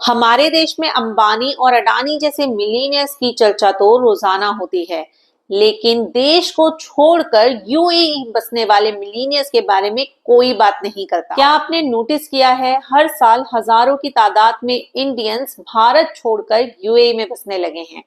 हमारे देश में अंबानी और अडानी जैसे मिलीनियर्स की चर्चा तो रोजाना होती है, लेकिन देश को छोड़कर यूएई बसने वाले मिलीनियर्स के बारे में कोई बात नहीं करता। क्या आपने नोटिस किया है, हर साल हजारों की तादाद में इंडियंस भारत छोड़कर यूएई में बसने लगे हैं।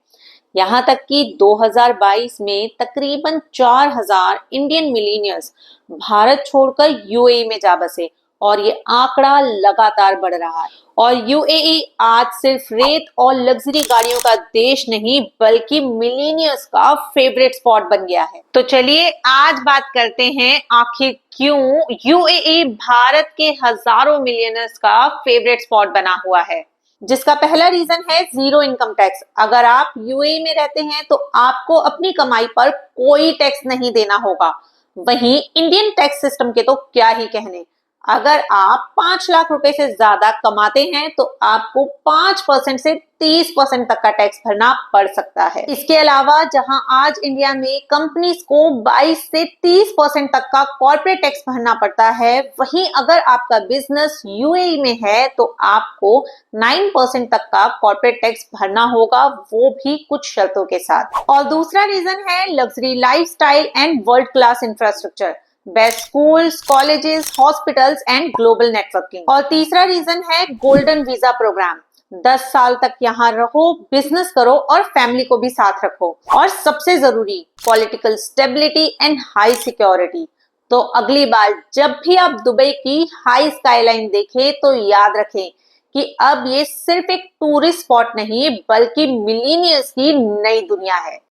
यहाँ तक कि 2022 में तकरीबन 4000 इंडियन मिलीनियर्स भारत छोड़कर यूएई में जा बसे और ये आंकड़ा लगातार बढ़ रहा है। और यूएई आज सिर्फ रेत और लग्जरी गाड़ियों का देश नहीं बल्कि मिलीनियर्स का फेवरेट स्पॉट बन गया है। तो चलिए आज बात करते हैं आखिर क्यों यूएई भारत के हजारों मिलियनर्स का फेवरेट स्पॉट बना हुआ है। जिसका पहला रीजन है जीरो इनकम टैक्स। अगर आप यूएई में रहते हैं तो आपको अपनी कमाई पर कोई टैक्स नहीं देना होगा। वहीं इंडियन टैक्स सिस्टम के तो क्या ही कहने। अगर आप 5 लाख रुपए से ज्यादा कमाते हैं तो आपको 5% से 30% तक का टैक्स भरना पड़ सकता है। इसके अलावा जहां आज इंडिया में कंपनीज को 22 से 30% तक का कॉर्पोरेट टैक्स भरना पड़ता है, वहीं अगर आपका बिजनेस यूएई में है तो आपको 9% तक का कॉर्पोरेट टैक्स भरना होगा, वो भी कुछ शर्तों के साथ। और दूसरा रीजन है luxury lifestyle and world class infrastructure, best schools, colleges, hospitals and global networking. और तीसरा रीजन है गोल्डन वीजा प्रोग्राम। 10 साल तक यहाँ रहो, बिजनेस करो और फैमिली को भी साथ रखो। और सबसे जरूरी political stability and high security. तो अगली बार जब भी आप दुबई की हाई स्काईलाइन देखें तो याद रखें कि अब ये सिर्फ एक टूरिस्ट स्पॉट नहीं बल्कि मिलीनियर्स की नई दुनिया है।